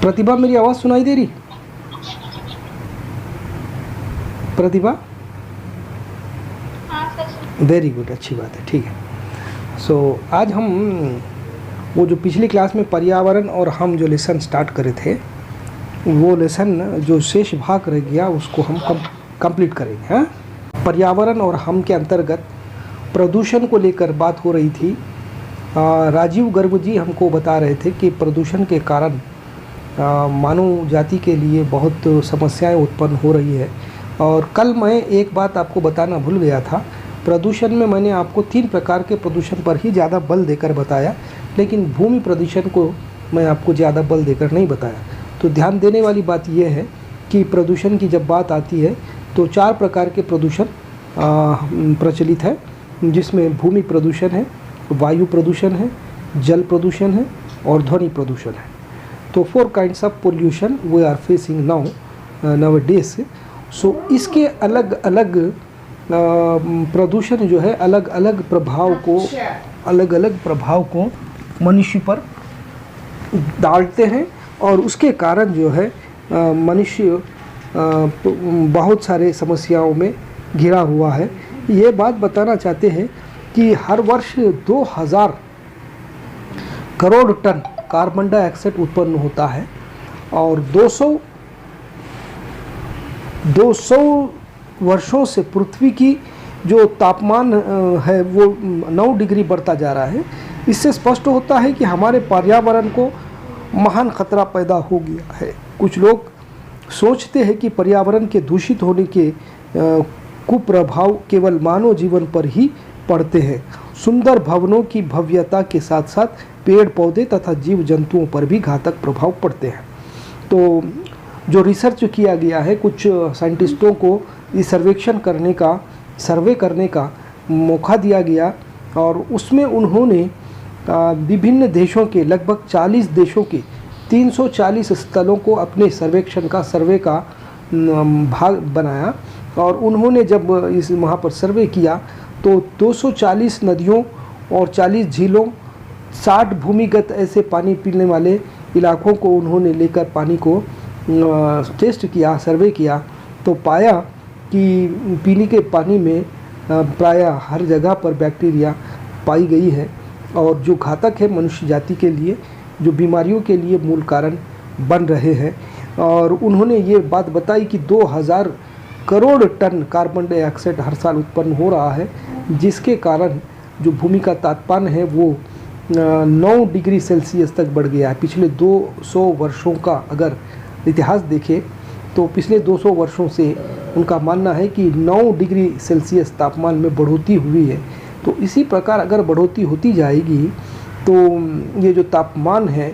प्रतिभा, मेरी आवाज़ सुनाई दे रही? प्रतिभा, वेरी गुड, अच्छी बात है, ठीक है। सो आज हम वो जो पिछली क्लास में पर्यावरण और हम जो लेसन स्टार्ट करे थे, वो लेसन जो शेष भाग रह गया उसको हम कंप्लीट करेंगे। हाँ, पर्यावरण और हम के अंतर्गत प्रदूषण को लेकर बात हो रही थी। राजीव गर्ग जी हमको बता रहे थे कि प्रदूषण के कारण मानव जाति के लिए बहुत समस्याएं उत्पन्न हो रही है। और कल मैं एक बात आपको बताना भूल गया था। प्रदूषण में मैंने आपको 3 प्रकार के प्रदूषण पर ही ज़्यादा बल देकर बताया, लेकिन भूमि प्रदूषण को मैं आपको ज़्यादा बल देकर नहीं बताया। तो ध्यान देने वाली बात यह है कि प्रदूषण की जब बात आती है तो 4 प्रकार के प्रदूषण प्रचलित है, जिसमें भूमि प्रदूषण है, वायु प्रदूषण है, जल प्रदूषण है और ध्वनि प्रदूषण है। तो 4 kinds of pollution we are facing nowadays. So इसके अलग अलग प्रदूषण जो है अलग अलग प्रभाव को मनुष्य पर डालते हैं, और उसके कारण जो है मनुष्य बहुत सारे समस्याओं में घिरा हुआ है। ये बात बताना चाहते हैं कि हर वर्ष 2000 करोड़ टन कार्बन डाइऑक्साइड उत्पन्न होता है, और 200 वर्षों से पृथ्वी की जो तापमान है वो 9 डिग्री बढ़ता जा रहा है। इससे स्पष्ट होता है कि हमारे पर्यावरण को महान खतरा पैदा हो गया है। कुछ लोग सोचते हैं कि पर्यावरण के दूषित होने के कुप्रभाव केवल मानव जीवन पर ही पड़ते हैं। सुंदर भवनों की भव्यता के साथ साथ पेड़ पौधे तथा जीव जंतुओं पर भी घातक प्रभाव पड़ते हैं। तो जो रिसर्च किया गया है, कुछ साइंटिस्टों को इस सर्वे करने का मौका दिया गया, और उसमें उन्होंने विभिन्न देशों के लगभग 40 देशों के 340 स्थलों को अपने सर्वे का भाग बनाया। और उन्होंने जब वहाँ पर सर्वे किया तो 240 नदियों और 40 झीलों, 60 भूमिगत ऐसे पानी पीने वाले इलाकों को उन्होंने लेकर पानी को टेस्ट किया, सर्वे किया, तो पाया कि पीने के पानी में प्रायः हर जगह पर बैक्टीरिया पाई गई है, और जो घातक है मनुष्य जाति के लिए, जो बीमारियों के लिए मूल कारण बन रहे हैं। और उन्होंने ये बात बताई कि 2000 करोड़ टन कार्बन डाइऑक्साइड हर साल उत्पन्न हो रहा है, जिसके कारण जो भूमि का तापमान है वो 9 डिग्री सेल्सियस तक बढ़ गया है। पिछले 200 वर्षों का अगर इतिहास देखें तो पिछले 200 वर्षों से उनका मानना है कि 9 डिग्री सेल्सियस तापमान में बढ़ोतरी हुई है। तो इसी प्रकार अगर बढ़ोतरी होती जाएगी तो ये जो तापमान है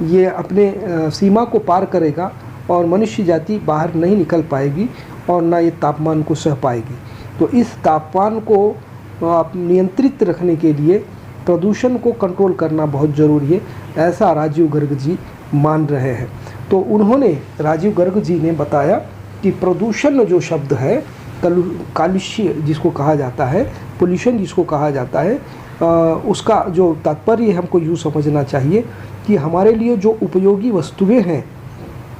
ये अपने सीमा को पार करेगा, और मनुष्य जाति बाहर नहीं निकल पाएगी और ना ये तापमान को सह पाएगी। तो इस तापमान को नियंत्रित रखने के लिए प्रदूषण को कंट्रोल करना बहुत ज़रूरी है, ऐसा राजीव गर्ग जी मान रहे हैं। तो उन्होंने, राजीव गर्ग जी ने बताया कि प्रदूषण जो शब्द है, कालुष्य जिसको कहा जाता है, पोल्यूशन जिसको कहा जाता है, उसका जो तात्पर्य हमको यूँ समझना चाहिए कि हमारे लिए जो उपयोगी वस्तुएं हैं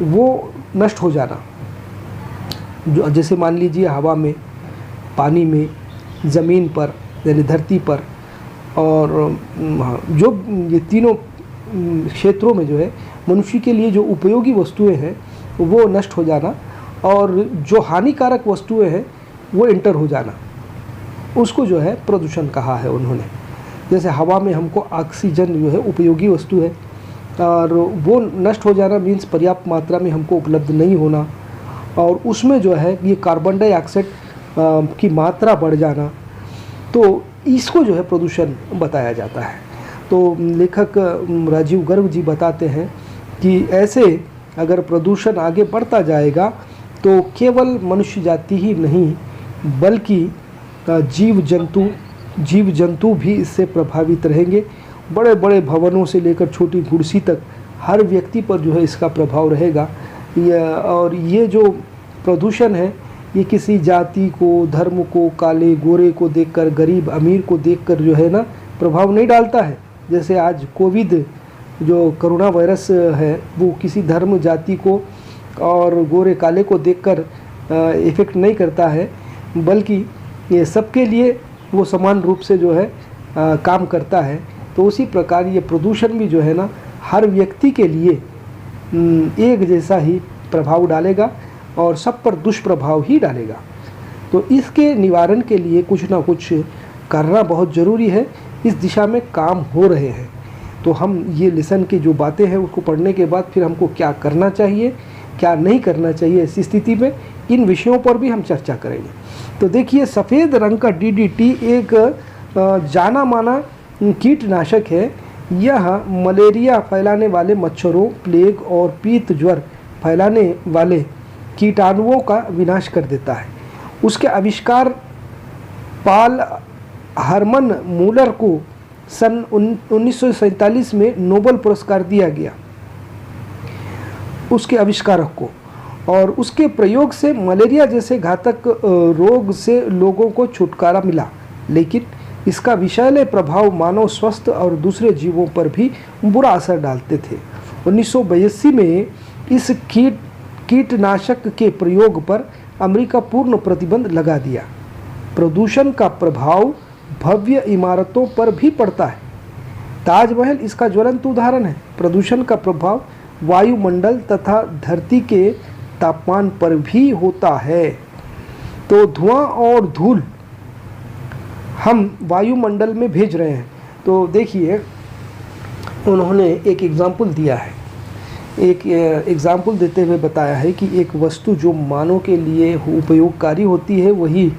वो नष्ट हो जाना। जो जैसे मान लीजिए हवा में, पानी में, ज़मीन पर यानी धरती पर, और जो ये तीनों क्षेत्रों में जो है मनुष्य के लिए जो उपयोगी वस्तुएं हैं वो नष्ट हो जाना, और जो हानिकारक वस्तुएं हैं वो एंटर हो जाना, उसको जो है प्रदूषण कहा है उन्होंने। जैसे हवा में हमको ऑक्सीजन जो है उपयोगी वस्तु है, और वो नष्ट हो जाना मीन्स पर्याप्त मात्रा में हमको उपलब्ध नहीं होना, और उसमें जो है ये कार्बन डाइऑक्साइड की मात्रा बढ़ जाना, तो इसको जो है प्रदूषण बताया जाता है। तो लेखक राजीव गर्ग जी बताते हैं कि ऐसे अगर प्रदूषण आगे बढ़ता जाएगा तो केवल मनुष्य जाति ही नहीं बल्कि जीव जंतु भी इससे प्रभावित रहेंगे। बड़े बड़े भवनों से लेकर छोटी कुर्सी तक हर व्यक्ति पर जो है इसका प्रभाव रहेगा। और ये जो प्रदूषण है ये किसी जाति को, धर्म को, काले गोरे को देखकर, गरीब अमीर को देखकर जो है ना प्रभाव नहीं डालता है। जैसे आज कोविड जो कोरोना वायरस है वो किसी धर्म जाति को और गोरे काले को देखकर इफ़ेक्ट नहीं करता है, बल्कि ये सबके लिए वो समान रूप से जो है काम करता है। तो उसी प्रकार ये प्रदूषण भी जो है ना हर व्यक्ति के लिए एक जैसा ही प्रभाव डालेगा और सब पर दुष्प्रभाव ही डालेगा। तो इसके निवारण के लिए कुछ ना कुछ करना बहुत ज़रूरी है। इस दिशा में काम हो रहे हैं। तो हम ये लेसन की जो बातें हैं उसको पढ़ने के बाद फिर हमको क्या करना चाहिए, क्या नहीं करना चाहिए ऐसी स्थिति में, इन विषयों पर भी हम चर्चा करेंगे। तो देखिए, सफ़ेद रंग का DDT एक जाना माना कीटनाशक है। यह मलेरिया फैलाने वाले मच्छरों, प्लेग और पीत ज्वर फैलाने वाले कीटाणुओं का विनाश कर देता है। उसके आविष्कार पाल हरमन मूलर को सन 1947 में नोबेल पुरस्कार दिया गया उसके आविष्कारक को, और उसके प्रयोग से मलेरिया जैसे घातक रोग से लोगों को छुटकारा मिला। लेकिन इसका विषैले प्रभाव मानव स्वास्थ्य और दूसरे जीवों पर भी बुरा असर डालते थे। 1982 में इस कीटनाशक के प्रयोग पर अमेरिका पूर्ण प्रतिबंध लगा दिया। प्रदूषण का प्रभाव भव्य इमारतों पर भी पड़ता है। ताजमहल इसका ज्वलंत उदाहरण है। प्रदूषण का प्रभाव वायुमंडल तथा धरती के तापमान पर भी होता है। तो धुआं और धूल हम वायुमंडल में भेज रहे हैं। तो देखिए, उन्होंने एक एग्जाम्पल दिया है, एक एग्जाम्पल देते हुए बताया है कि एक वस्तु जो मानव के लिए उपयोगकारी होती है वही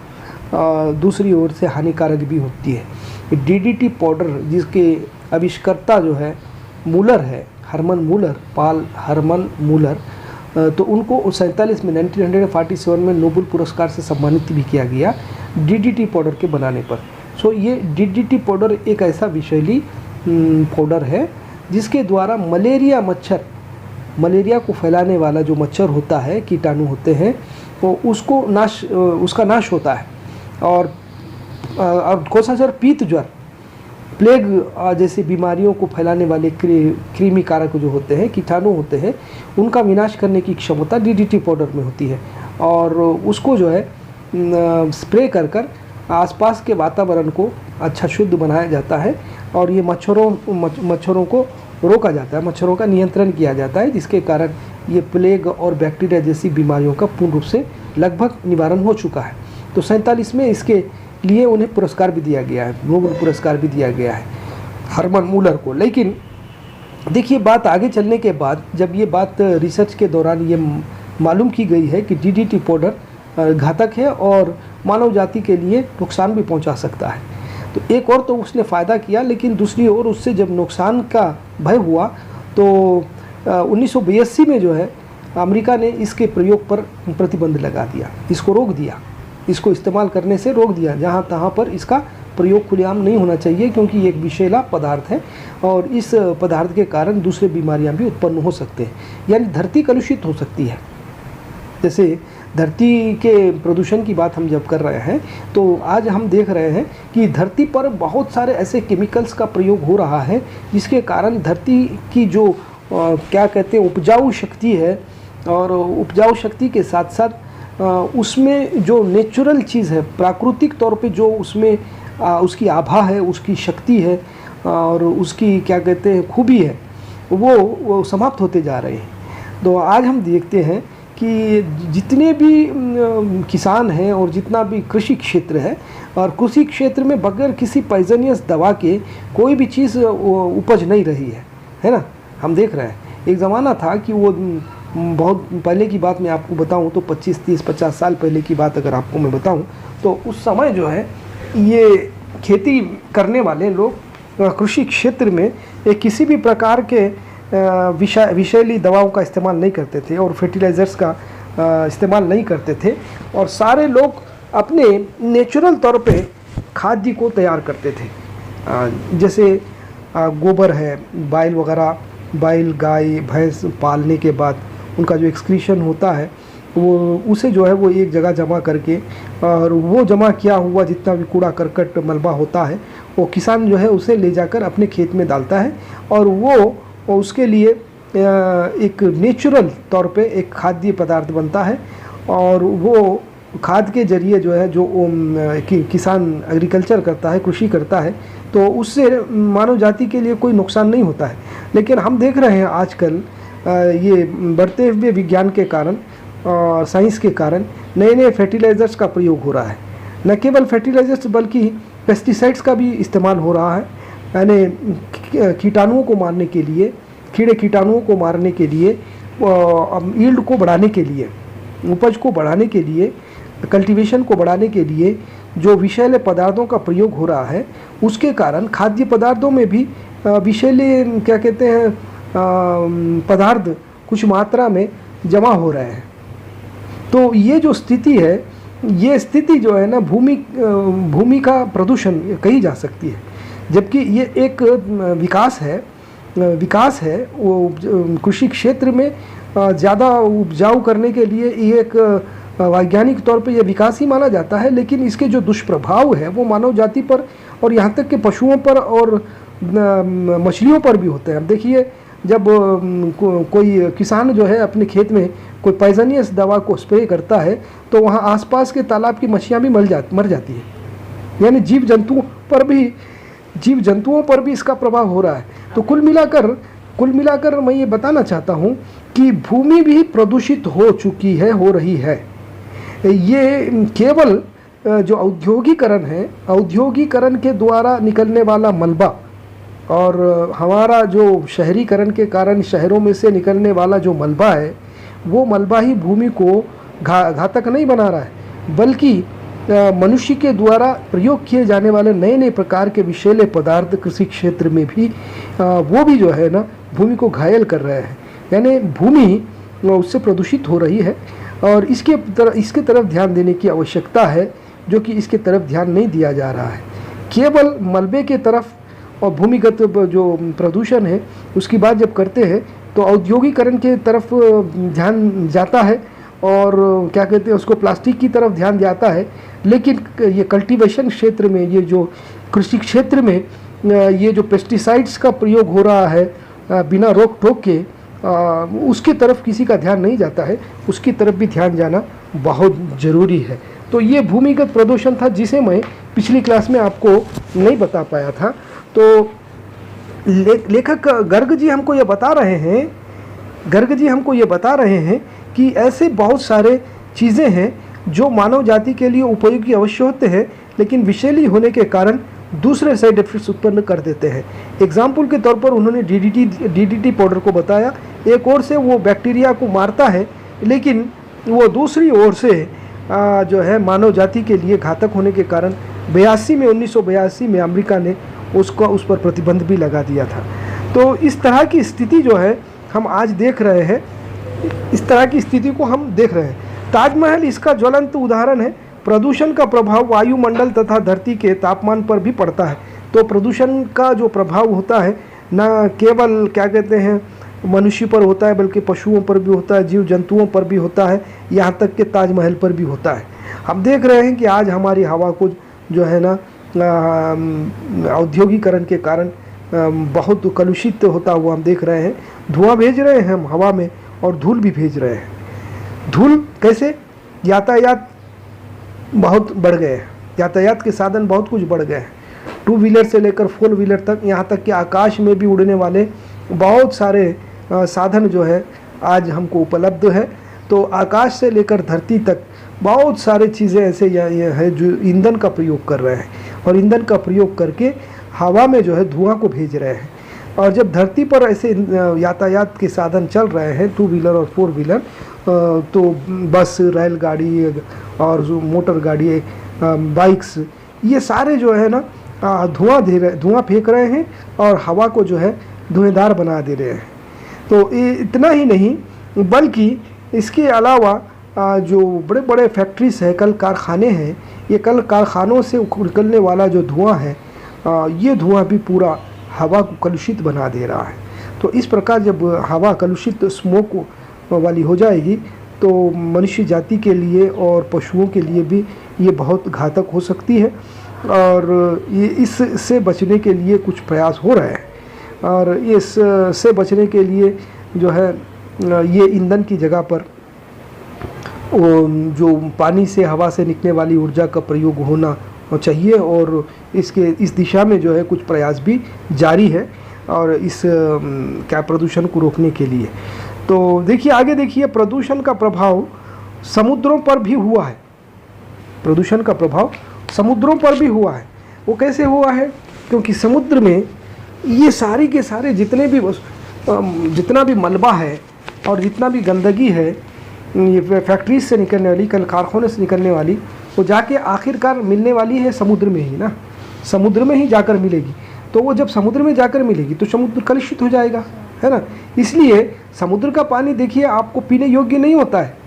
दूसरी ओर से हानिकारक भी होती है। DDT पाउडर जिसके आविष्कर्ता जो है मूलर है, हरमन मूलर, पाल हरमन मूलर, तो उनको 1947 में 1947 में नोबेल पुरस्कार से सम्मानित भी किया गया DDT पाउडर के बनाने पर। सो ये DDT पाउडर एक ऐसा विषैली पाउडर है जिसके द्वारा मलेरिया को फैलाने वाला जो मच्छर होता है, कीटाणु होते हैं, तो उसका नाश होता है। और कोसासर पीत ज्वर, प्लेग जैसी बीमारियों को फैलाने वाले कृमि कारक जो होते हैं, कीटाणु होते हैं, उनका विनाश करने की क्षमता DDT पाउडर में होती है। और उसको जो है स्प्रे कर आसपास के वातावरण को अच्छा शुद्ध बनाया जाता है और ये मच्छरों को रोका जाता है, मच्छरों का नियंत्रण किया जाता है, जिसके कारण ये प्लेग और बैक्टीरिया जैसी बीमारियों का पूर्ण रूप से लगभग निवारण हो चुका है। तो 1947 में इसके लिए उन्हें पुरस्कार भी दिया गया है, नोबेल पुरस्कार भी दिया गया है हरमन मूलर को। लेकिन देखिए, बात आगे चलने के बाद जब ये बात रिसर्च के दौरान ये मालूम की गई है कि DDT पाउडर घातक है और मानव जाति के लिए नुकसान भी पहुंचा सकता है, तो एक और तो उसने फ़ायदा किया, लेकिन दूसरी ओर उससे जब नुकसान का भय हुआ तो 1982 में जो है अमेरिका ने इसके प्रयोग पर प्रतिबंध लगा दिया, इसको रोक दिया, इसको इस्तेमाल करने से रोक दिया। जहाँ तहाँ पर इसका प्रयोग खुलेआम नहीं होना चाहिए, क्योंकि ये एक विषैला पदार्थ है और इस पदार्थ के कारण दूसरी बीमारियां भी उत्पन्न हो सकते हैं, यानी धरती कलुषित हो सकती है। जैसे धरती के प्रदूषण की बात हम जब कर रहे हैं तो आज हम देख रहे हैं कि धरती पर बहुत सारे ऐसे केमिकल्स का प्रयोग हो रहा है जिसके कारण धरती की जो क्या कहते हैं उपजाऊ शक्ति है, और उपजाऊ शक्ति के साथ साथ उसमें जो नेचुरल चीज़ है, प्राकृतिक तौर पे जो उसमें उसकी आभा है, उसकी शक्ति है और उसकी क्या कहते हैं खूबी है, वो समाप्त होते जा रहे हैं। तो आज हम देखते हैं कि जितने भी किसान हैं और जितना भी कृषि क्षेत्र है, और कृषि क्षेत्र में बगैर किसी पॉइजनियस दवा के कोई भी चीज़ उपज नहीं रही है ना। हम देख रहे हैं एक ज़माना था कि वो बहुत पहले की बात मैं आपको बताऊं तो 25, 30, 50 साल पहले की बात अगर आपको मैं बताऊं तो उस समय जो है ये खेती करने वाले लोग कृषि क्षेत्र में किसी भी प्रकार के विषैली दवाओं का इस्तेमाल नहीं करते थे और फर्टिलाइज़र्स का इस्तेमाल नहीं करते थे, और सारे लोग अपने नेचुरल तौर पे खाद्य को तैयार करते थे। जैसे गोबर है, बैल वगैरह, बैल गाय भैंस पालने के बाद उनका जो एक्सक्रीशन होता है वो उसे जो है वो एक जगह जमा करके, और वो जमा किया हुआ जितना भी कूड़ा करकट मलबा होता है वो किसान जो है उसे ले जाकर अपने खेत में डालता है और वो और उसके लिए एक नेचुरल तौर पे एक खाद्य पदार्थ बनता है, और वो खाद के जरिए जो है जो किसान एग्रीकल्चर करता है, कृषि करता है, तो उससे मानव जाति के लिए कोई नुकसान नहीं होता है। लेकिन हम देख रहे हैं आजकल ये बढ़ते हुए विज्ञान के कारण और साइंस के कारण नए नए फर्टिलाइज़र्स का प्रयोग हो रहा है। न केवल फर्टिलाइज़र्स बल्कि पेस्टिसाइड्स का भी इस्तेमाल हो रहा है, यानी कीटाणुओं को मारने के लिए, कीड़े कीटाणुओं को मारने के लिए, यील्ड को बढ़ाने के लिए, उपज को बढ़ाने के लिए, कल्टीवेशन को बढ़ाने के लिए जो विषैले पदार्थों का प्रयोग हो रहा है, उसके कारण खाद्य पदार्थों में भी विषैले क्या कहते हैं पदार्थ कुछ मात्रा में जमा हो रहे हैं। तो ये जो स्थिति है, ये स्थिति जो है ना भूमि का प्रदूषण कही जा सकती है, जबकि ये एक विकास है वो कृषि क्षेत्र में ज़्यादा उपजाऊ करने के लिए ये एक वैज्ञानिक तौर पे ये विकास ही माना जाता है। लेकिन इसके जो दुष्प्रभाव है वो मानव जाति पर और यहाँ तक कि पशुओं पर और मछलियों पर भी होते हैं। अब देखिए, जब कोई किसान जो है अपने खेत में कोई पॉइजनियस दवा को स्प्रे करता है तो वहाँ आसपास के तालाब की मछलियाँ भी मर जाती हैं, यानी जीव जंतुओं पर भी इसका प्रभाव हो रहा है। तो कुल मिलाकर मैं ये बताना चाहता हूँ कि भूमि भी प्रदूषित हो रही है। ये केवल जो औद्योगिकरण के द्वारा निकलने वाला मलबा और हमारा जो शहरीकरण के कारण शहरों में से निकलने वाला जो मलबा है, वो मलबा ही भूमि को घातक नहीं बना रहा है, बल्कि मनुष्य के द्वारा प्रयोग किए जाने वाले नए नए प्रकार के विषैले पदार्थ कृषि क्षेत्र में भी वो भी जो है ना भूमि को घायल कर रहे हैं। यानी भूमि उससे प्रदूषित हो रही है, और इसके तरफ ध्यान देने की आवश्यकता है, जो कि इसके तरफ ध्यान नहीं दिया जा रहा है। केवल मलबे के तरफ और भूमिगत जो प्रदूषण है उसकी बात जब करते हैं तो औद्योगिकरण के तरफ ध्यान जाता है, और क्या कहते हैं उसको प्लास्टिक की तरफ ध्यान जाता है। लेकिन ये कल्टीवेशन क्षेत्र में, ये जो कृषि क्षेत्र में ये जो पेस्टिसाइड्स का प्रयोग हो रहा है बिना रोक टोक के, उसकी तरफ किसी का ध्यान नहीं जाता है। उसकी तरफ भी ध्यान जाना बहुत ज़रूरी है। तो ये भूमिगत प्रदूषण था जिसे मैं पिछली क्लास में आपको नहीं बता पाया था। तो लेखक गर्ग जी हमको ये बता रहे हैं कि ऐसे बहुत सारे चीज़ें हैं जो मानव जाति के लिए उपयोगी अवश्य होते हैं, लेकिन विषैली होने के कारण दूसरे साइड इफेक्ट्स उत्पन्न कर देते हैं। एग्जाम्पल के तौर पर उन्होंने डीडीटी पाउडर को बताया। एक ओर से वो बैक्टीरिया को मारता है, लेकिन वो दूसरी ओर से जो है मानव जाति के लिए घातक होने के कारण 1982 में अमेरिका ने उस पर प्रतिबंध भी लगा दिया था। तो इस तरह की स्थिति जो है हम आज देख रहे हैं, इस तरह की स्थिति को हम देख रहे हैं। ताजमहल इसका ज्वलंत उदाहरण है। प्रदूषण का प्रभाव वायुमंडल तथा धरती के तापमान पर भी पड़ता है। तो प्रदूषण का जो प्रभाव होता है न केवल क्या कहते हैं मनुष्य पर होता है, बल्कि पशुओं पर भी होता है, जीव जंतुओं पर भी होता है, यहाँ तक कि ताजमहल पर भी होता है। हम देख रहे हैं कि आज हमारी हवा को जो है ना औद्योगिकरण के कारण बहुत कलुषित होता हुआ हम देख रहे हैं। धुआं भेज रहे हैं हम हवा में और धूल भी भेज रहे हैं। धूल कैसे? यातायात बहुत बढ़ गए हैं, यातायात के साधन बहुत कुछ बढ़ गए हैं। 2 व्हीलर से लेकर 4 व्हीलर तक, यहाँ तक कि आकाश में भी उड़ने वाले बहुत सारे साधन जो है आज हमको उपलब्ध है। तो आकाश से लेकर धरती तक बहुत सारे चीज़ें ऐसे ये है जो ईंधन का प्रयोग कर रहे हैं, और ईंधन का प्रयोग करके हवा में जो है धुआं को भेज रहे हैं। और जब धरती पर ऐसे यातायात के साधन चल रहे हैं 2 व्हीलर और 4 व्हीलर, तो बस, रेलगाड़ी और जो मोटर गाड़ी, बाइक्स, ये सारे जो है ना धुआं फेंक रहे हैं और हवा को जो है धुएंधार बना दे रहे हैं। तो इतना ही नहीं, बल्कि इसके अलावा जो बड़े बड़े फैक्ट्रीज हैं, कल कारखाने हैं, ये कल कारखानों से निकलने वाला जो धुआं है, ये धुआं भी पूरा हवा को कलुषित बना दे रहा है। तो इस प्रकार जब हवा कलुषित स्मोक वाली हो जाएगी तो मनुष्य जाति के लिए और पशुओं के लिए भी ये बहुत घातक हो सकती है, और ये इससे बचने के लिए कुछ प्रयास हो रहे हैं। और इस से बचने के लिए जो है ये ईंधन की जगह पर जो पानी से हवा से निकलने वाली ऊर्जा का प्रयोग होना चाहिए, और इस दिशा में जो है कुछ प्रयास भी जारी है और इस क्या प्रदूषण को रोकने के लिए। तो देखिए आगे देखिए, प्रदूषण का प्रभाव समुद्रों पर भी हुआ है। प्रदूषण का प्रभाव समुद्रों पर भी हुआ है। वो कैसे हुआ है? क्योंकि समुद्र में ये सारी के सारे जितना भी मलबा है और जितना भी गंदगी है, ये फैक्ट्रीज से निकलने वाली, कल कारखानों से निकलने वाली, वो जाके आखिरकार मिलने वाली है समुद्र में ही ना, समुद्र में ही जाकर मिलेगी। तो वो जब समुद्र में जाकर मिलेगी तो समुद्र कलुषित हो जाएगा, है ना। इसलिए समुद्र का पानी देखिए आपको पीने योग्य नहीं होता है।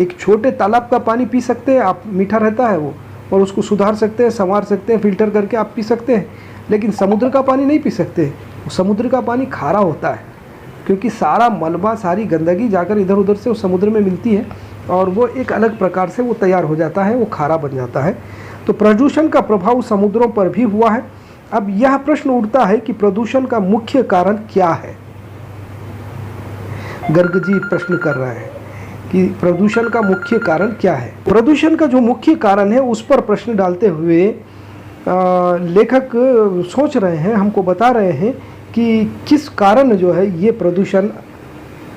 एक छोटे तालाब का पानी पी सकते हैं आप, मीठा रहता है वो, और उसको सुधार सकते हैं, संवार सकते हैं, फिल्टर करके आप पी सकते हैं। लेकिन समुद्र का पानी नहीं पी सकते। समुद्र का पानी खारा होता है, क्योंकि सारा मलबा, सारी गंदगी जाकर इधर उधर से उस समुद्र में मिलती है और वो एक अलग प्रकार से वो तैयार हो जाता है, वो खारा बन जाता है। तो प्रदूषण का प्रभाव समुद्रों पर भी हुआ है। अब यह प्रश्न उठता है कि प्रदूषण का मुख्य कारण क्या है। गर्ग जी प्रश्न कर रहे हैं कि प्रदूषण का मुख्य कारण क्या है। प्रदूषण का जो मुख्य कारण है उस पर प्रश्न डालते हुए लेखक सोच रहे हैं, हमको बता रहे हैं कि किस कारण जो है ये प्रदूषण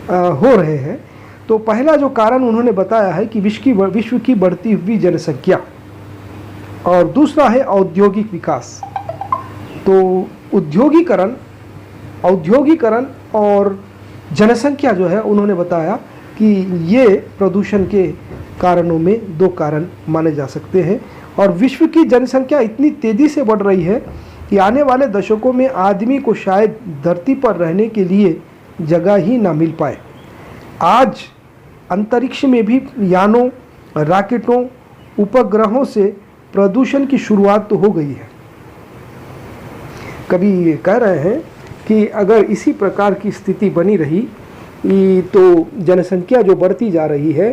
हो रहे हैं। तो पहला जो कारण उन्होंने बताया है कि विश्व की बढ़ती हुई जनसंख्या, और दूसरा है औद्योगिक विकास। तो औद्योगिकरण और जनसंख्या जो है उन्होंने बताया कि ये प्रदूषण के कारणों में दो कारण माने जा सकते हैं। और विश्व की जनसंख्या इतनी तेज़ी से बढ़ रही है कि आने वाले दशकों में आदमी को शायद धरती पर रहने के लिए जगह ही ना मिल पाए। आज अंतरिक्ष में भी यानों, रॉकेटों, उपग्रहों से प्रदूषण की शुरुआत तो हो गई है। कभी कह रहे हैं कि अगर इसी प्रकार की स्थिति बनी रही तो जनसंख्या जो बढ़ती जा रही है,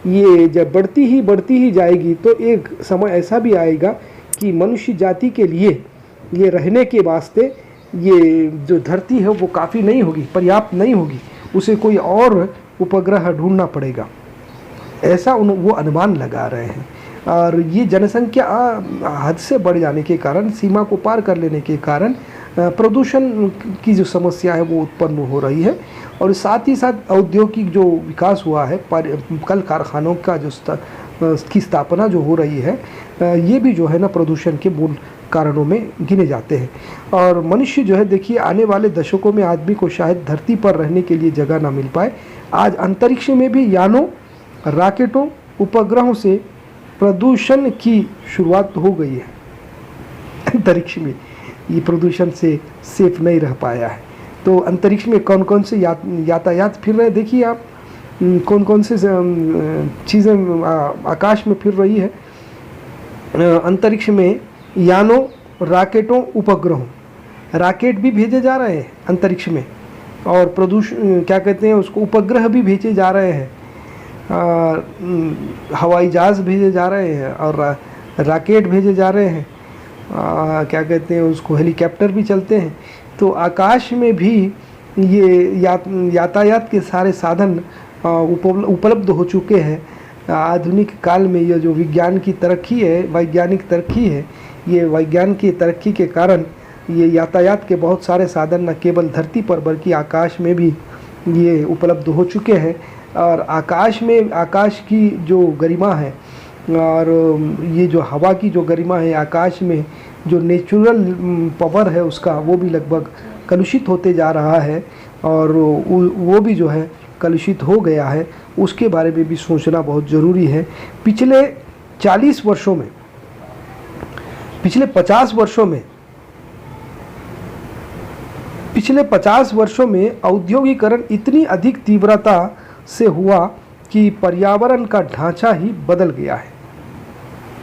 ये जब बढ़ती ही जाएगी तो एक समय ऐसा भी आएगा कि मनुष्य जाति के लिए ये रहने के वास्ते ये जो धरती है वो काफ़ी नहीं होगी, पर्याप्त नहीं होगी, उसे कोई और उपग्रह ढूंढना पड़ेगा, ऐसा वो अनुमान लगा रहे हैं। और ये जनसंख्या हद से बढ़ जाने के कारण, सीमा को पार कर लेने के कारण प्रदूषण की जो समस्या है वो उत्पन्न हो रही है। और साथ ही साथ औद्योगिक जो विकास हुआ है, कल कारखानों का की स्थापना जो हो रही है, ये भी जो है ना प्रदूषण के मूल कारणों में गिने जाते हैं। और मनुष्य जो है देखिए आने वाले दशकों में आदमी को शायद धरती पर रहने के लिए जगह ना मिल पाए। आज अंतरिक्ष में भी यानों, रॉकेटों, उपग्रहों से प्रदूषण की शुरुआत हो गई है। अंतरिक्ष में ये प्रदूषण से सेफ नहीं रह पाया है। तो अंतरिक्ष में कौन कौन से यातायात फिर रहे, देखिए आप कौन कौन से चीज़ें आकाश में फिर रही है। अंतरिक्ष में यानों, रॉकेटों, उपग्रहों, रॉकेट भी भेजे जा रहे हैं अंतरिक्ष में, और प्रदूषण क्या कहते हैं उसको, उपग्रह भी भेजे जा रहे हैं, हवाई जहाज़ भेजे जा रहे हैं, और रॉकेट भेजे जा रहे हैं, क्या कहते हैं उसको, हेलीकॉप्टर भी चलते हैं। तो आकाश में भी ये यातायात के सारे साधन उपलब्ध हो चुके हैं। आधुनिक काल में ये जो विज्ञान की तरक्की है, वैज्ञानिक तरक्की है, ये वैज्ञान की तरक्की के कारण ये यातायात के बहुत सारे साधन न केवल धरती पर बल्कि आकाश में भी ये उपलब्ध हो चुके हैं। और आकाश की जो गरिमा है और ये जो हवा की जो गरिमा है, आकाश में जो नेचुरल पावर है उसका, वो भी लगभग कलुषित होते जा रहा है, और वो भी जो है कलुषित हो गया है। उसके बारे में भी सोचना बहुत ज़रूरी है। पिछले 40 वर्षों में, पिछले 50 वर्षों में औद्योगिकरण इतनी अधिक तीव्रता से हुआ कि पर्यावरण का ढांचा ही बदल गया है।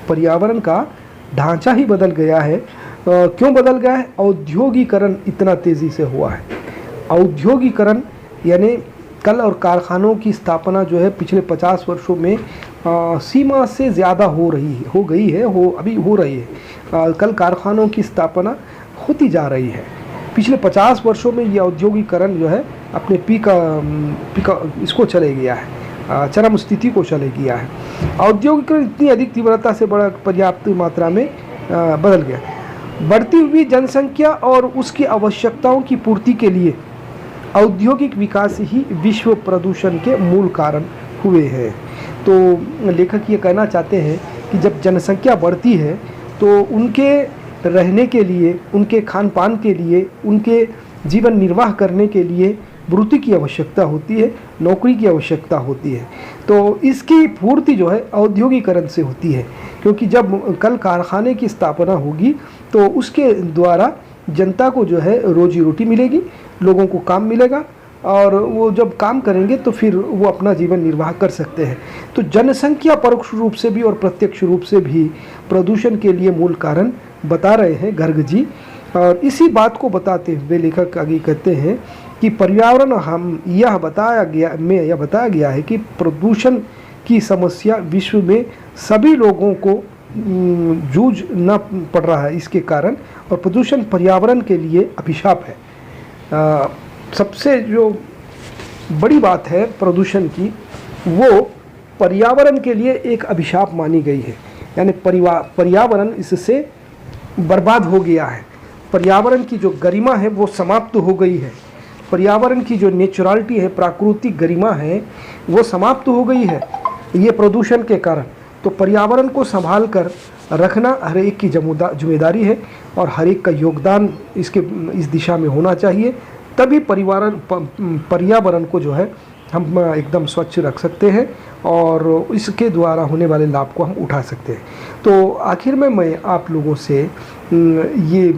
पर्यावरण का ढांचा ही बदल गया है। क्यों बदल गया है? औद्योगिकरण इतना तेज़ी से हुआ है। औद्योगिकरण यानी कल और कारखानों की स्थापना जो है पिछले 50 वर्षों में सीमा से ज़्यादा हो गई है, अभी हो रही है। कल कारखानों की स्थापना होती जा रही है, पिछले 50 वर्षों में ये औद्योगिकरण जो है अपने पीक इसको चले गया है, चरम स्थिति को चले गया है। औद्योगिकरण इतनी अधिक तीव्रता से बड़ा पर्याप्त मात्रा में बदल गया। बढ़ती हुई जनसंख्या और उसकी आवश्यकताओं की पूर्ति के लिए औद्योगिक विकास ही विश्व प्रदूषण के मूल कारण हुए हैं। तो लेखक ये कहना चाहते हैं कि जब जनसंख्या बढ़ती है तो उनके रहने के लिए, उनके खान पान के लिए, उनके जीवन निर्वाह करने के लिए वृत्ति की आवश्यकता होती है, नौकरी की आवश्यकता होती है। तो इसकी पूर्ति जो है औद्योगिकरण से होती है, क्योंकि जब कल कारखाने की स्थापना होगी तो उसके द्वारा जनता को जो है रोजी रोटी मिलेगी, लोगों को काम मिलेगा, और वो जब काम करेंगे तो फिर वो अपना जीवन निर्वाह कर सकते हैं। तो जनसंख्या परोक्ष रूप से भी और प्रत्यक्ष रूप से भी प्रदूषण के लिए मूल कारण बता रहे हैं गर्ग जी। और इसी बात को बताते हुए लेखक आगे कहते हैं कि पर्यावरण हम यह बताया गया है कि प्रदूषण की समस्या विश्व में सभी लोगों को जूझ न पड़ रहा है इसके कारण, और प्रदूषण पर्यावरण के लिए अभिशाप है। सबसे जो बड़ी बात है प्रदूषण की, वो पर्यावरण के लिए एक अभिशाप मानी गई है। यानी पर्यावरण इससे बर्बाद हो गया है, पर्यावरण की जो गरिमा है वो समाप्त हो गई है, पर्यावरण की जो नेचुरलिटी है, प्राकृतिक गरिमा है, वो समाप्त हो गई है ये प्रदूषण के कारण। तो पर्यावरण को संभाल कर रखना हर एक की जिम्मेदारी है, और हर एक का योगदान इस दिशा में होना चाहिए। तभी पर्यावरण को जो है हम एकदम स्वच्छ रख सकते हैं और इसके द्वारा होने वाले लाभ को हम उठा सकते हैं। तो आखिर में मैं आप लोगों से ये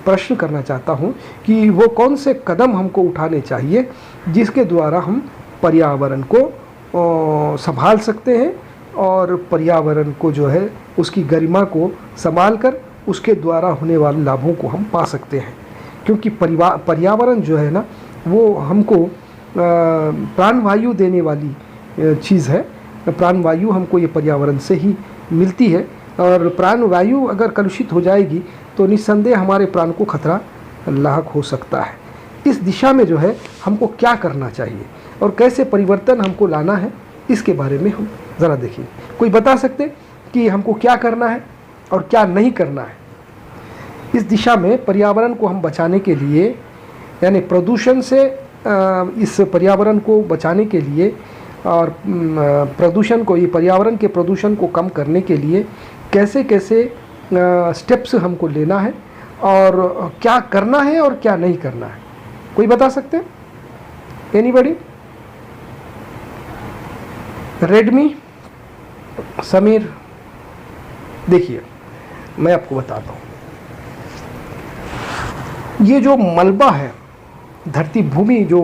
प्रश्न करना चाहता हूँ कि वो कौन से कदम हमको उठाने चाहिए जिसके द्वारा हम पर्यावरण को संभाल सकते हैं, और पर्यावरण को जो है उसकी गरिमा को संभाल कर उसके द्वारा होने वाले लाभों को हम पा सकते हैं। क्योंकि पर्यावरण जो है ना, वो हमको प्राणवायु देने वाली चीज़ है। प्राणवायु हमको ये पर्यावरण से ही मिलती है, और प्राणवायु अगर कलुषित हो जाएगी तो निस्संदेह हमारे प्राण को खतरा लाहक हो सकता है। इस दिशा में जो है हमको क्या करना चाहिए और कैसे परिवर्तन हमको लाना है, इसके बारे में हम ज़रा देखिए। कोई बता सकते कि हमको क्या करना है और क्या नहीं करना है इस दिशा में पर्यावरण को हम बचाने के लिए, यानी प्रदूषण से इस पर्यावरण को बचाने के लिए और प्रदूषण को, ये पर्यावरण के प्रदूषण को कम करने के लिए कैसे कैसे स्टेप्स हमको लेना है और क्या करना है और क्या नहीं करना है। कोई बता सकते हैं? एनीबॉडी? रेडमी, समीर? देखिए मैं आपको बताता हूँ, ये जो मलबा है, धरती भूमि जो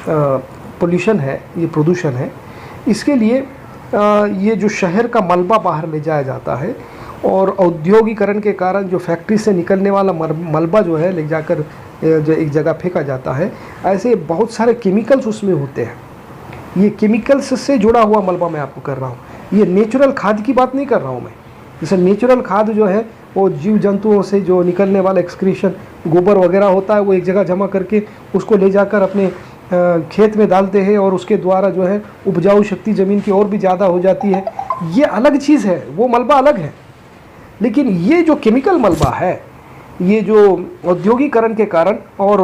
पोल्यूशन है, ये प्रदूषण है, इसके लिए ये जो शहर का मलबा बाहर ले जाया जाता है और औद्योगिकरण के कारण जो फैक्ट्री से निकलने वाला मलबा जो है ले जाकर जो एक जगह फेंका जाता है, ऐसे बहुत सारे केमिकल्स उसमें होते हैं। ये केमिकल्स से जुड़ा हुआ मलबा मैं आपको कर रहा हूँ, ये नेचुरल खाद की बात नहीं कर रहा हूँ मैं। जैसे नेचुरल खाद जो है वो जीव जंतुओं से जो निकलने वाला एक्सक्रीशन, गोबर वगैरह होता है, वो एक जगह जमा करके उसको ले जाकर अपने खेत में डालते हैं और उसके द्वारा जो है उपजाऊ शक्ति ज़मीन की और भी ज़्यादा हो जाती है। ये अलग चीज़ है, वो मलबा अलग है। लेकिन ये जो केमिकल मलबा है, ये जो औद्योगिकरण के कारण और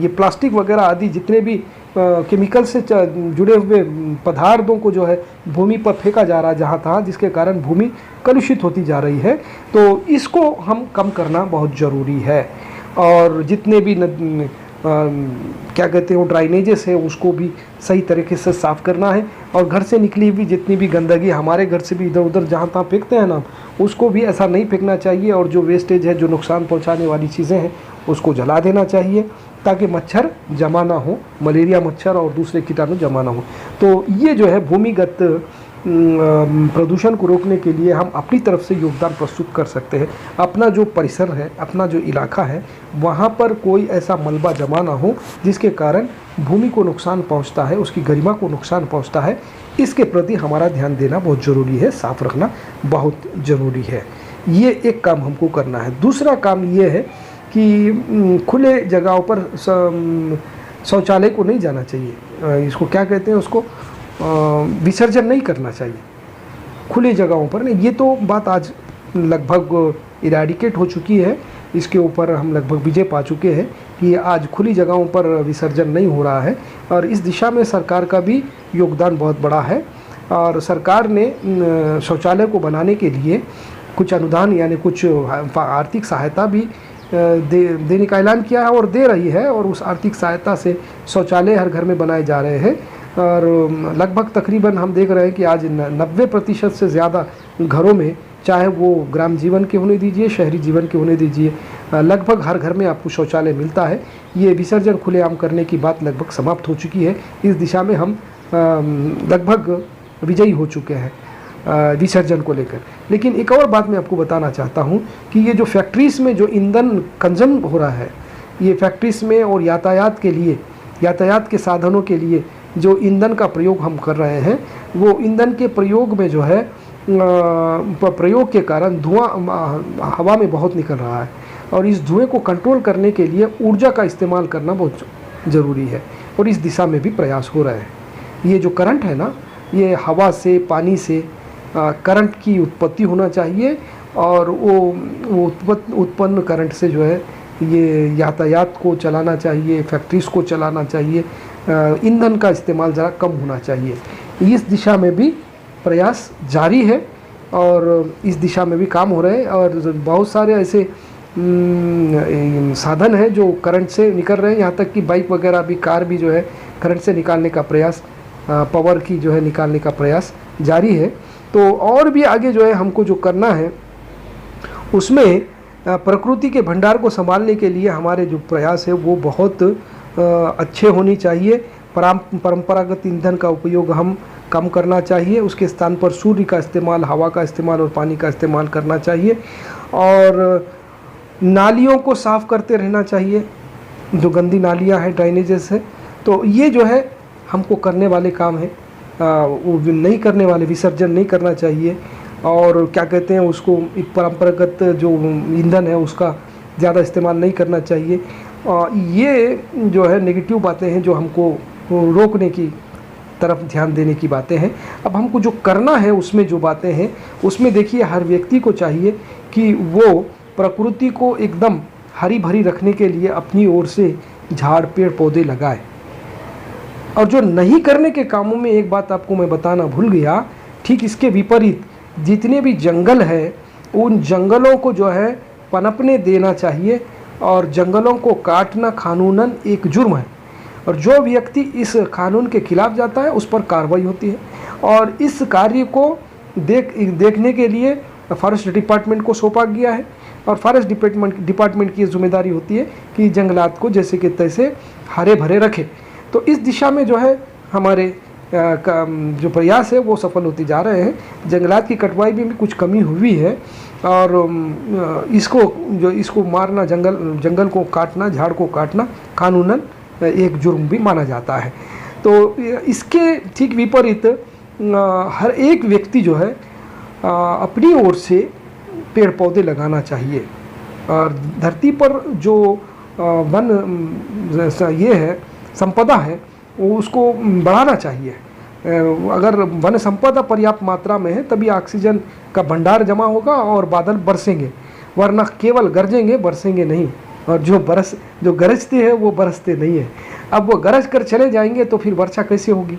ये प्लास्टिक वगैरह आदि जितने भी केमिकल से जुड़े हुए पदार्थों को जो है भूमि पर फेंका जा रहा है जहाँ तहाँ, जिसके कारण भूमि कलुषित होती जा रही है। तो इसको हम कम करना बहुत ज़रूरी है। और जितने भी क्या कहते हैं वो ड्राइनेजेस है, उसको भी सही तरीके से साफ़ करना है। और घर से निकली हुई जितनी भी गंदगी, हमारे घर से भी इधर उधर जहाँ तहाँ फेंकते हैं ना, उसको भी ऐसा नहीं फेंकना चाहिए। और जो वेस्टेज है, जो नुकसान पहुँचाने वाली चीज़ें हैं, उसको जला देना चाहिए ताकि मच्छर जमा ना हो, मलेरिया मच्छर और दूसरे कीटाणु जमा ना हो। तो ये जो है भूमिगत प्रदूषण को रोकने के लिए हम अपनी तरफ से योगदान प्रस्तुत कर सकते हैं। अपना जो परिसर है, अपना जो इलाका है, वहाँ पर कोई ऐसा मलबा जमा ना हो जिसके कारण भूमि को नुकसान पहुँचता है, उसकी गरिमा को नुकसान पहुँचता है। इसके प्रति हमारा ध्यान देना बहुत ज़रूरी है, साफ़ रखना बहुत ज़रूरी है। ये एक काम हमको करना है। दूसरा काम ये है कि खुले जगहों पर शौचालय को नहीं जाना चाहिए, इसको क्या कहते हैं, उसको विसर्जन नहीं करना चाहिए खुली जगहों पर। नहीं, ये तो बात आज लगभग इरेडिकेट हो चुकी है, इसके ऊपर हम लगभग विजय पा चुके हैं कि आज खुली जगहों पर विसर्जन नहीं हो रहा है। और इस दिशा में सरकार का भी योगदान बहुत बड़ा है। और सरकार ने शौचालय को बनाने के लिए कुछ अनुदान यानी कुछ आर्थिक सहायता भी देने का ऐलान किया है और दे रही है। और उस आर्थिक सहायता से शौचालय हर घर में बनाए जा रहे हैं। और लगभग तकरीबन हम देख रहे हैं कि आज 90% से ज़्यादा घरों में, चाहे वो ग्राम जीवन के होने दीजिए, शहरी जीवन के होने दीजिए, लगभग हर घर में आपको शौचालय मिलता है। ये विसर्जन खुलेआम करने की बात लगभग समाप्त हो चुकी है। इस दिशा में हम लगभग विजयी हो चुके हैं विसर्जन को लेकर। लेकिन एक और बात मैं आपको बताना चाहता हूँ कि ये जो फैक्ट्रीज़ में जो ईंधन कंजम हो रहा है, ये फैक्ट्रीज़ में और यातायात के लिए, यातायात के साधनों के लिए जो ईंधन का प्रयोग हम कर रहे हैं, वो ईंधन के प्रयोग में जो है प्रयोग के कारण धुआं हवा में बहुत निकल रहा है। और इस धुएं को कंट्रोल करने के लिए ऊर्जा का इस्तेमाल करना बहुत ज़रूरी है और इस दिशा में भी प्रयास हो रहे हैं। ये जो करंट है ना, ये हवा से, पानी से करंट की उत्पत्ति होना चाहिए और वो उत्पन्न करंट से जो है ये यातायात को चलाना चाहिए, फैक्ट्रीज़ को चलाना चाहिए, ईंधन का इस्तेमाल ज़रा कम होना चाहिए। इस दिशा में भी प्रयास जारी है और इस दिशा में भी काम हो रहे हैं। और बहुत सारे ऐसे साधन हैं जो करंट से निकल रहे हैं, यहाँ तक कि बाइक वगैरह भी, कार भी जो है करंट से निकालने का प्रयास, पावर की जो है निकालने का प्रयास जारी है। तो और भी आगे जो है हमको जो करना है उसमें प्रकृति के भंडार को संभालने के लिए हमारे जो प्रयास है वो बहुत अच्छे होनी चाहिए। परंपरागत ईंधन का उपयोग हम कम करना चाहिए, उसके स्थान पर सूर्य का इस्तेमाल, हवा का इस्तेमाल और पानी का इस्तेमाल करना चाहिए। और नालियों को साफ़ करते रहना चाहिए, जो गंदी नालियां हैं, ड्राइनेजेस है, तो ये जो है हमको करने वाले काम है। वो नहीं करने वाले, विसर्जन नहीं करना चाहिए। और क्या कहते हैं उसको, परंपरागत जो ईंधन है उसका ज़्यादा इस्तेमाल नहीं करना चाहिए। ये जो है नेगेटिव बातें हैं जो हमको रोकने की तरफ ध्यान देने की बातें हैं। अब हमको जो करना है उसमें जो बातें हैं उसमें देखिए, हर व्यक्ति को चाहिए कि वो प्रकृति को एकदम हरी भरी रखने के लिए अपनी ओर से झाड़, पेड़, पौधे लगाए। और जो नहीं करने के कामों में एक बात आपको मैं बताना भूल गया, ठीक इसके विपरीत जितने भी जंगल है उन जंगलों को जो है पनपने देना चाहिए। और जंगलों को काटना कानूनन एक जुर्म है और जो व्यक्ति इस कानून के खिलाफ जाता है उस पर कार्रवाई होती है। और इस कार्य को देखने के लिए फॉरेस्ट डिपार्टमेंट को सौंपा गया है और फॉरेस्ट डिपार्टमेंट की जिम्मेदारी होती है कि जंगलात को जैसे कि तैसे हरे भरे रखे। तो इस दिशा में जो है हमारे जो प्रयास है वो सफल होते जा रहे हैं। जंगलात की कटवाई में भी कुछ कमी हुई है और इसको मारना, जंगल को काटना, झाड़ को काटना कानूनन एक जुर्म भी माना जाता है। तो इसके ठीक विपरीत हर एक व्यक्ति जो है अपनी ओर से पेड़ पौधे लगाना चाहिए। और धरती पर जो वन ये है, संपदा है, उसको बढ़ाना चाहिए। अगर वन संपदा पर्याप्त मात्रा में है तभी ऑक्सीजन का भंडार जमा होगा और बादल बरसेंगे, वरना केवल गरजेंगे, बरसेंगे नहीं। और जो गरजते हैं वो बरसते नहीं है। अब वो गरज कर चले जाएंगे तो फिर वर्षा कैसे होगी?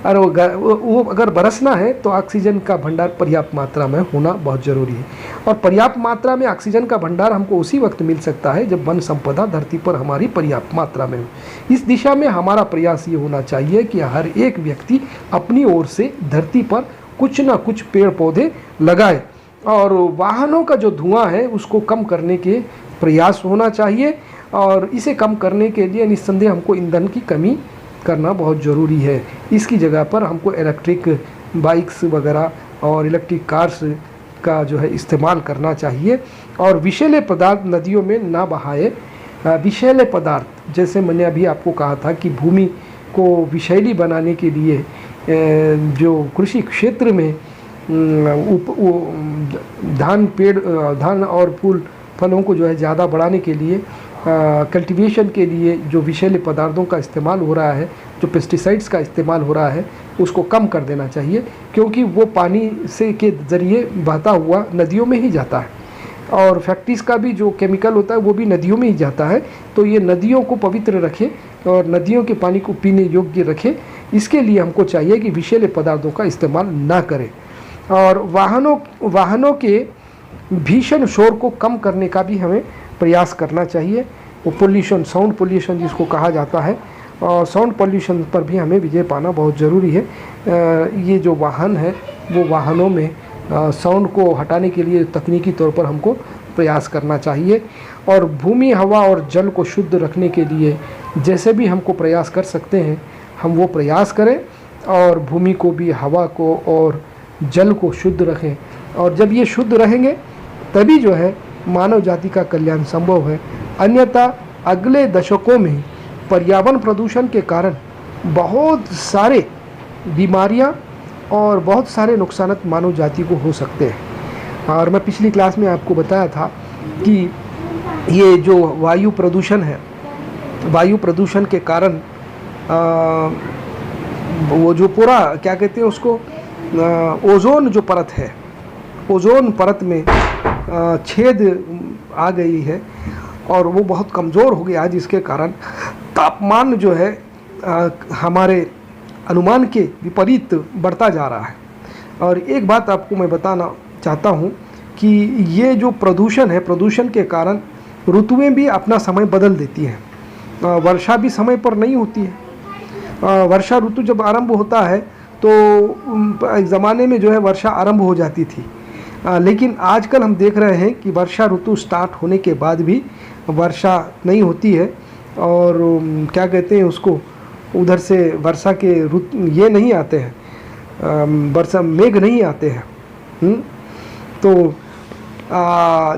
और वो अगर बरसना है तो ऑक्सीजन का भंडार पर्याप्त मात्रा में होना बहुत ज़रूरी है। और पर्याप्त मात्रा में ऑक्सीजन का भंडार हमको उसी वक्त मिल सकता है जब वन संपदा धरती पर हमारी पर्याप्त मात्रा में हो। इस दिशा में हमारा प्रयास ये होना चाहिए कि हर एक व्यक्ति अपनी ओर से धरती पर कुछ ना कुछ पेड़ पौधे लगाए और वाहनों का जो धुआं है उसको कम करने के प्रयास होना चाहिए। और इसे कम करने के लिए निस्संदेह हमको ईंधन की कमी करना बहुत ज़रूरी है। इसकी जगह पर हमको इलेक्ट्रिक बाइक्स वगैरह और इलेक्ट्रिक कार्स का जो है इस्तेमाल करना चाहिए। और विषैले पदार्थ नदियों में ना बहाए। विषैले पदार्थ जैसे मैंने अभी आपको कहा था कि भूमि को विषैली बनाने के लिए जो कृषि क्षेत्र में धान और फूल फलों को जो है ज़्यादा बढ़ाने के लिए कल्टीवेशन के लिए जो विषैले पदार्थों का इस्तेमाल हो रहा है, जो पेस्टिसाइड्स का इस्तेमाल हो रहा है, उसको कम कर देना चाहिए, क्योंकि वो पानी से के ज़रिए बहता हुआ नदियों में ही जाता है और फैक्ट्रीज़ का भी जो केमिकल होता है वो भी नदियों में ही जाता है। तो ये नदियों को पवित्र रखे और नदियों के पानी को पीने योग्य रखे, इसके लिए हमको चाहिए कि विषैले पदार्थों का इस्तेमाल ना करें। और वाहनों के भीषण शोर को कम करने का भी हमें प्रयास करना चाहिए। वो पोल्यूशन, साउंड पोल्यूशन जिसको कहा जाता है, और साउंड पोल्यूशन पर भी हमें विजय पाना बहुत ज़रूरी है। ये जो वाहन है वो वाहनों में साउंड को हटाने के लिए तकनीकी तौर पर हमको प्रयास करना चाहिए। और भूमि, हवा और जल को शुद्ध रखने के लिए जैसे भी हमको प्रयास कर सकते हैं हम वो प्रयास करें, और भूमि को भी, हवा को और जल को शुद्ध रखें। और जब ये शुद्ध रहेंगे तभी जो है मानव जाति का कल्याण संभव है। अन्यथा अगले दशकों में पर्यावरण प्रदूषण के कारण बहुत सारे बीमारियां और बहुत सारे नुकसान मानव जाति को हो सकते हैं। और मैं पिछली क्लास में आपको बताया था कि ये जो वायु प्रदूषण है, वायु प्रदूषण के कारण वो जो पूरा क्या कहते हैं उसको, ओजोन जो परत है, ओजोन परत में छेद आ गई है और वो बहुत कमज़ोर हो गया, जिसके कारण तापमान जो है हमारे अनुमान के विपरीत बढ़ता जा रहा है। और एक बात आपको मैं बताना चाहता हूँ कि ये जो प्रदूषण है, प्रदूषण के कारण ऋतुएं भी अपना समय बदल देती हैं। वर्षा भी समय पर नहीं होती है। वर्षा ऋतु जब आरंभ होता है तो एक ज़माने में जो है वर्षा आरंभ हो जाती थी, लेकिन आजकल हम देख रहे हैं कि वर्षा ऋतु स्टार्ट होने के बाद भी वर्षा नहीं होती है। और क्या कहते हैं उसको, उधर से वर्षा के ऋतु ये नहीं आते हैं, वर्षा मेघ नहीं आते हैं। तो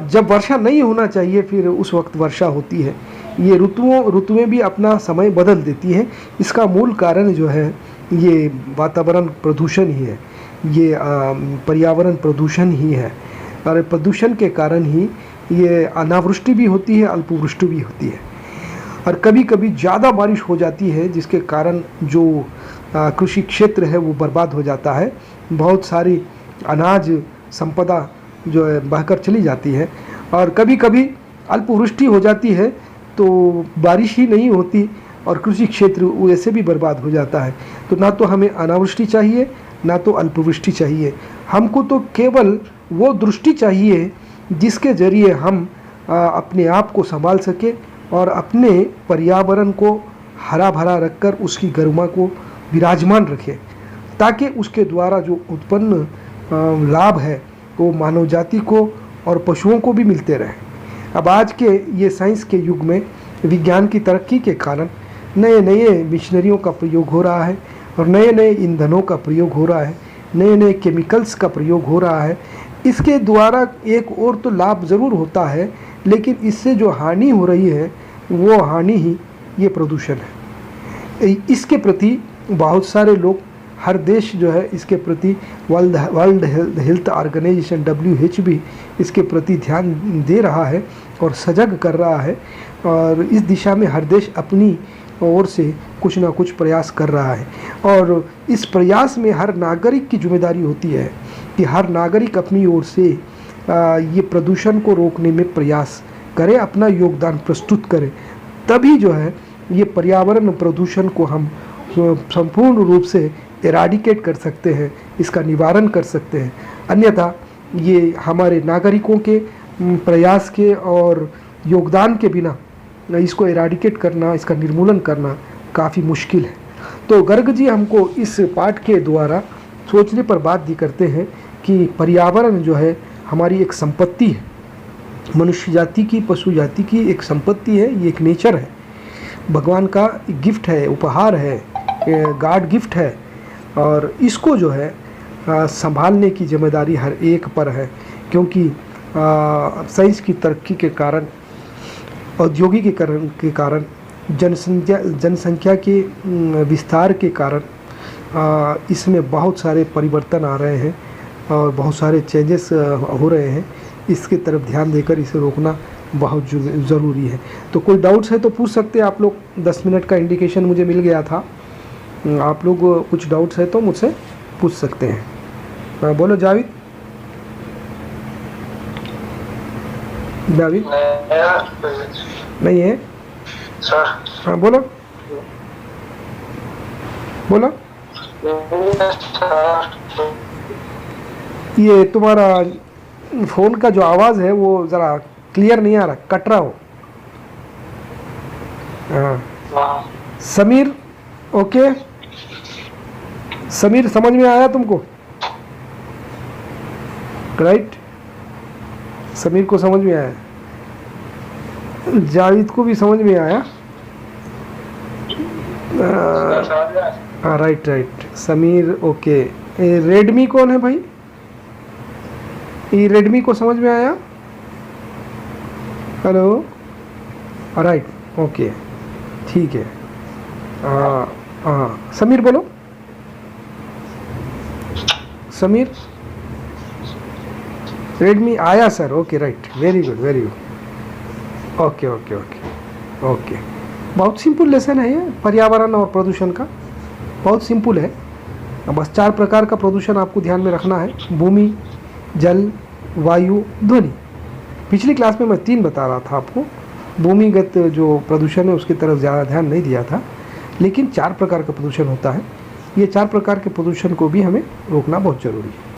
जब वर्षा नहीं होना चाहिए फिर उस वक्त वर्षा होती है। ये ऋतुएं भी अपना समय बदल देती हैं। इसका मूल कारण जो है ये वातावरण प्रदूषण ही है, ये पर्यावरण प्रदूषण ही है। और प्रदूषण के कारण ही ये अनावृष्टि भी होती है, अल्पवृष्टि भी होती है। और कभी कभी ज़्यादा बारिश हो जाती है जिसके कारण जो कृषि क्षेत्र है वो बर्बाद हो जाता है। बहुत सारी अनाज संपदा जो है बहकर चली जाती है। और कभी कभी अल्पवृष्टि हो जाती है तो बारिश ही नहीं होती और कृषि क्षेत्र वैसे भी बर्बाद हो जाता है। तो ना तो हमें अनावृष्टि चाहिए ना तो अल्पवृष्टि चाहिए, हमको तो केवल वो दृष्टि चाहिए जिसके ज़रिए हम अपने आप को संभाल सके और अपने पर्यावरण को हरा भरा रखकर उसकी गरिमा को विराजमान रखें, ताकि उसके द्वारा जो उत्पन्न लाभ है वो मानव जाति को और पशुओं को भी मिलते रहे। अब आज के ये साइंस के युग में विज्ञान की तरक्की के कारण नए नए मिशनरियों का प्रयोग हो रहा है और नए नए ईंधनों का प्रयोग हो रहा है, नए नए केमिकल्स का प्रयोग हो रहा है। इसके द्वारा एक और तो लाभ ज़रूर होता है, लेकिन इससे जो हानि हो रही है वो हानि ही ये प्रदूषण है। इसके प्रति बहुत सारे लोग, हर देश जो है इसके प्रति, वर्ल्ड हेल्थ ऑर्गेनाइजेशन WHO भी इसके प्रति ध्यान दे रहा है और सजग कर रहा है। और इस दिशा में हर देश अपनी ओर से कुछ ना कुछ प्रयास कर रहा है। और इस प्रयास में हर नागरिक की जिम्मेदारी होती है कि हर नागरिक अपनी ओर से ये प्रदूषण को रोकने में प्रयास करे, अपना योगदान प्रस्तुत करे। तभी जो है ये पर्यावरण प्रदूषण को हम संपूर्ण रूप से एराडिकेट कर सकते हैं, इसका निवारण कर सकते हैं। अन्यथा ये हमारे नागरिकों के प्रयास के और योगदान के बिना इसको एराडिकेट करना, इसका निर्मूलन करना काफ़ी मुश्किल है। तो गर्ग जी हमको इस पाठ के द्वारा सोचने पर बात भी करते हैं कि पर्यावरण जो है हमारी एक संपत्ति है, मनुष्य जाति की, पशु जाति की एक संपत्ति है, ये एक नेचर है, भगवान का गिफ्ट है, उपहार है, गॉड गिफ्ट है। और इसको जो है संभालने की जिम्मेदारी हर एक पर है, क्योंकि साइंस की तरक्की के कारण, औद्योगिकीकरण के कारण, जनसंख्या के विस्तार के कारण इसमें बहुत सारे परिवर्तन आ रहे हैं और बहुत सारे चेंजेस हो रहे हैं, इसके तरफ ध्यान देकर इसे रोकना बहुत ज़रूरी है। तो कोई डाउट्स है तो पूछ सकते हैं आप लोग। 10 मिनट का इंडिकेशन मुझे मिल गया था, आप लोग कुछ डाउट्स है तो मुझसे पूछ सकते हैं। हाँ बोलो जावेद। जावेद नहीं है सर? हाँ बोलो बोलो। ये तुम्हारा फ़ोन का जो आवाज़ है वो ज़रा क्लियर नहीं आ रहा, कट रहा हो। हाँ समीर, ओके समीर समझ में आया तुमको? राइट, समीर को समझ में आया, जावेद को भी समझ में आया। हाँ राइट राइट समीर, ओके। ये रेडमी कौन है भाई? ये रेडमी को समझ में आया? हेलो, राइट, ओके ठीक है। हाँ समीर बोलो। समीर रेडमी आया sir, okay right, very good very good, okay okay okay okay. बहुत सिंपल लेसन है ये पर्यावरण और प्रदूषण का, बहुत सिंपल है। बस 4 प्रकार का प्रदूषण आपको ध्यान में रखना है, भूमि, जल, वायु, ध्वनि। पिछली क्लास में मैं 3 बता रहा था आपको, भूमिगत जो प्रदूषण है उसकी तरफ ज़्यादा ध्यान नहीं दिया था, लेकिन 4 प्रकार का प्रदूषण होता है। ये 4 प्रकार के प्रदूषण को भी हमें रोकना बहुत ज़रूरी है।